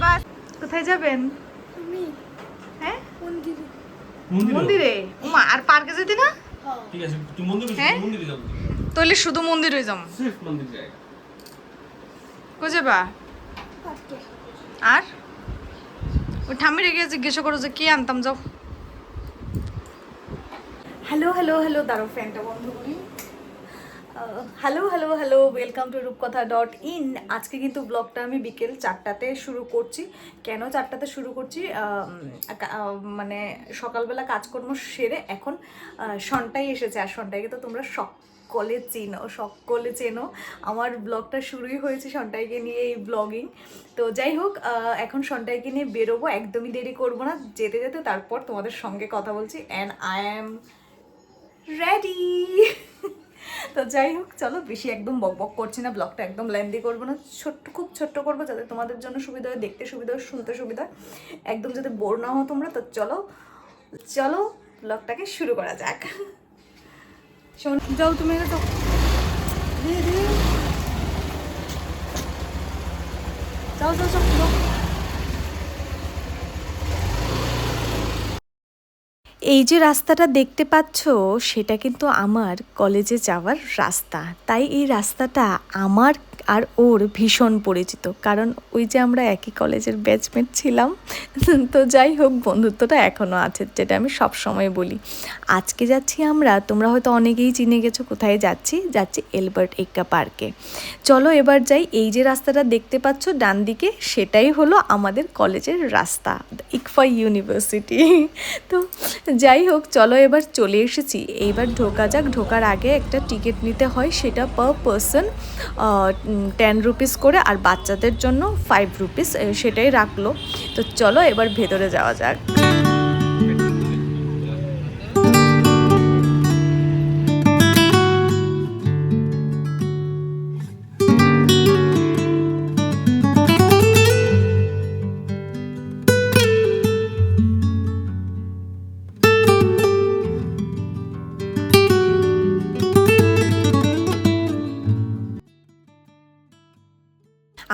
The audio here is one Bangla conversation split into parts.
বাস। কোথায় যাবেন? হ্যাঁ, মন্দিরে। ওমা, আর পার্কে যেতে না? ঠিক আছে, তুই মন্দিরে যাবো। তাহলে শুধু মন্দিরে যাম। সিফ মন্দির জায়গা। কো যাবা? আর ওই ঠাম্মিরে গিয়ে জিজ্ঞাসা করো যে কি আনতাম, যাও। হ্যালো হ্যালো হ্যালো, দাঁড়ো ফ্যানটা বন্ধ করি। Hello hello hello, welcome to রূপকথা.in। আজকে কিন্তু ব্লগটা আমি বিকেল 4টাতে শুরু করছি। কেন 4টাতে শুরু করছি? মানে সকালবেলা কাজকর্ম সেরে এখন সন্টাই এসেছে, আর সন্টাইকে তো তোমরা সকলে চেনো। আমার ব্লগটা শুরুই হয়েছে সন্টাইকে নিয়ে, এই ব্লগিং। তো যাই হোক, এখন সন্টাইকে নিয়ে বেরোবো, একদমই দেরি করবো না। যেতে যেতে তারপর তোমাদের সঙ্গে কথা বলছি। And I am ready. তো যাই হোক, চলো, বেশি একদম বক বক করছি না, ব্লগটা একদম লেন্দি করবো না, খুব ছোট্ট করবো, যাতে তোমাদের জন্য সুবিধা হয়, দেখতে সুবিধা হয়, শুনতে সুবিধা হয়, একদম যাতে বোর না হও তোমরা। তো চলো চলো ব্লগটাকে শুরু করা যাক। শোন, যাও তুমি, যাও যাও যাও যাও। এই যে রাস্তাটা দেখতে পাচ্ছ, সেটা কিন্তু আমার কলেজে যাওয়ার রাস্তা। তাই এই রাস্তাটা আমার আর ওর ভীষণ পরিচিত, কারণ ওই যে আমরা একই কলেজের ব্যাচমেট ছিলাম। তো যাই হোক, বন্ধুত্বটা এখনও আছে, যেটা আমি সব সময় বলি। আজকে যাচ্ছি আমরা, তোমরা হয়তো অনেকেই চিনে গেছো কোথায় যাচ্ছি এলবার্ট এক্কা পার্কে। চলো এবার যাই। এই যে রাস্তাটা দেখতে পাচ্ছ ডান দিকে, সেটাই হলো আমাদের কলেজের রাস্তা, ইকফা ইউনিভার্সিটি। তো যাই হোক, চলো এবার চলে এসেছি। এইবার ঢোকা যাক। ঢোকার আগে একটা টিকিট নিতে হয়, সেটা পার পারসন 10 রুপিস করে, আর বাচ্চাদের জন্য 5 রুপিস, সেটাই রাখলো। তো চলো এবার ভেতরে যাওয়া যাক।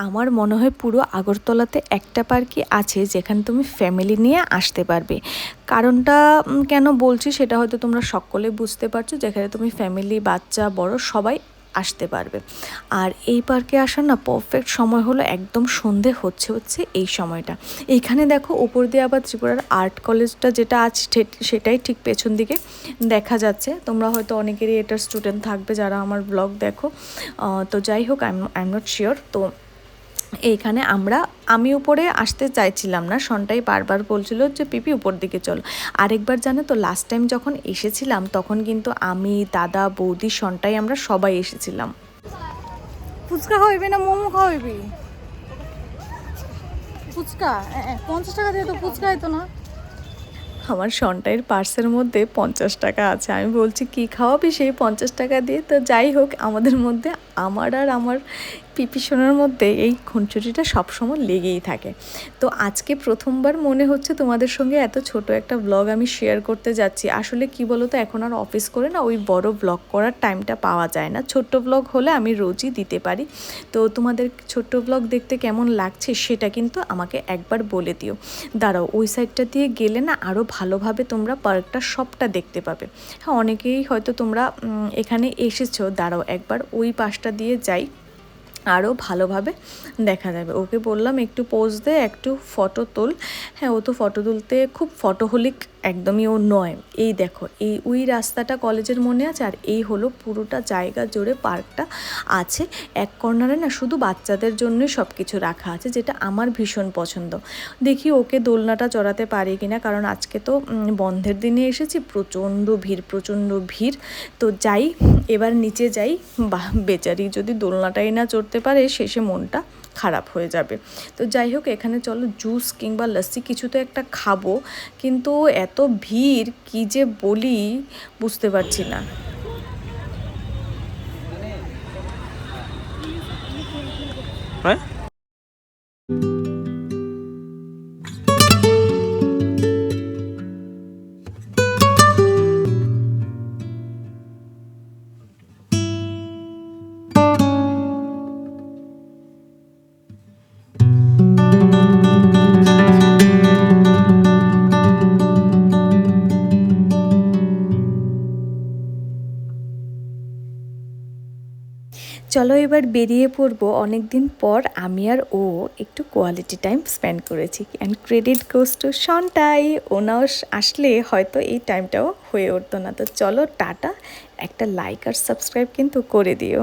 আমার মনে হয় পুরো আগরতলাতে একটা পার্কই আছে যেখানে তুমি ফ্যামিলি নিয়ে আসতে পারবে। কারণটা কেন বলছি সেটা হয়তো তোমরা সকলে বুঝতে পারছো, যেখানে তুমি ফ্যামিলি, বাচ্চা, বড় সবাই আসতে পারবে। আর এই পার্কে আসার না পারফেক্ট সময় হলো একদম সন্ধে হচ্ছে এই সময়টা। এইখানে দেখো ওপর দিয়ে আবার ত্রিপুরার আর্ট কলেজটা যেটা আছে সেটাই ঠিক পেছন দিকে দেখা যাচ্ছে। তোমরা হয়তো অনেকেরই এটার স্টুডেন্ট থাকবে যারা আমার ব্লগ দেখো। তো যাই হোক, আই এম নট শিওর। তো এইখানে আমি উপরে আসতে চাইছিলাম না, সন্টাই বারবার বলছিল যে পিপি উপর দিকে চল। আরেকবার জানো তো, লাস্ট টাইম যখন এসেছিলাম তখন কিন্তু আমি, দাদা, বৌদি, সন্টাই আমরা সবাই এসেছিলাম। ফুচকা খাওয়াইবি না মোমো খাওয়াইবি? ফুচকা 50 টাকা দিয়ে তো ফুচকা হইতো না। আমার সন্টাইয়ের পার্সের মধ্যে 50 টাকা আছে। আমি বলছি কি খাওয়াবি সেই 50 টাকা দিয়ে? তো যাই হোক, আমাদের মধ্যে, আমার আর আমার পিপি সোনার মধ্যে এই খুনসুটিটা সবসময় লেগেই থাকে। তো আজকে প্রথমবার মনে হচ্ছে তোমাদের সঙ্গে এত ছোট একটা ব্লগ আমি শেয়ার করতে যাচ্ছি। আসলে কি বলো তো, এখন আর অফিস করে না ওই বড় ব্লগ করার টাইমটা পাওয়া যায় না। ছোট্ট ব্লগ হলে আমি রোজই দিতে পারি। তো তোমাদের ছোট্ট ব্লগ দেখতে কেমন লাগছে সেটা কিন্তু আমাকে একবার বলে দিও। দাঁড়াও, ওই সাইডটা দিয়ে গেলে না আরও ভালোভাবে তোমরা পার্কটা সবটা দেখতে পাবে। হ্যাঁ, অনেকেই হয়তো তোমরা এখানে এসেছো। দাঁড়াও একবার ওই পাশটা দিয়ে যাই, আরও ভালোভাবে দেখা যাবে। ওকে বললাম একটু পোজ দে, একটু ফটো তোল। হ্যাঁ, ও তো ফটো তুলতে খুব ফটোহলিক একদমই ও নয়। এই দেখো, ওই রাস্তাটা কলেজের মনে আছে, আর এই হলো পুরোটা জায়গা জুড়ে পার্কটা আছে। এক কর্নারে না শুধু বাচ্চাদের জন্যই সব কিছু রাখা আছে, যেটা আমার ভীষণ পছন্দ। দেখি ওকে দোলনাটা চড়াতে পারি কিনা, কারণ আজকে তো বন্ধের দিনে এসেছি, প্রচণ্ড ভিড়। তো যাই, এবার নিচে যাই। বেচারি যদি দোলনাটাই না চড়তে পারে, শেষে মনটা খারাপ হয়ে যাবে। তো যাই হোক, এখানে চলো জুস কিংবা লস্যি কিছু তো একটা খাবো, কিন্তু এত ভিড় কি যে বলি বুঝতে পারছি না। হ্যাঁ, চলো এবার বেরিয়ে পড়বো। অনেক দিন পর আমি আর ও একটু কোয়ালিটি টাইম স্পেন্ড করেছি, অ্যান্ড ক্রেডিট গোজ টু শনটাই। ওনাও আসলে হয়তো এই টাইমটাও হয়ে উঠতো না। তো চলো টাটা, একটা লাইক আর সাবস্ক্রাইব কিন্তু করে দিও।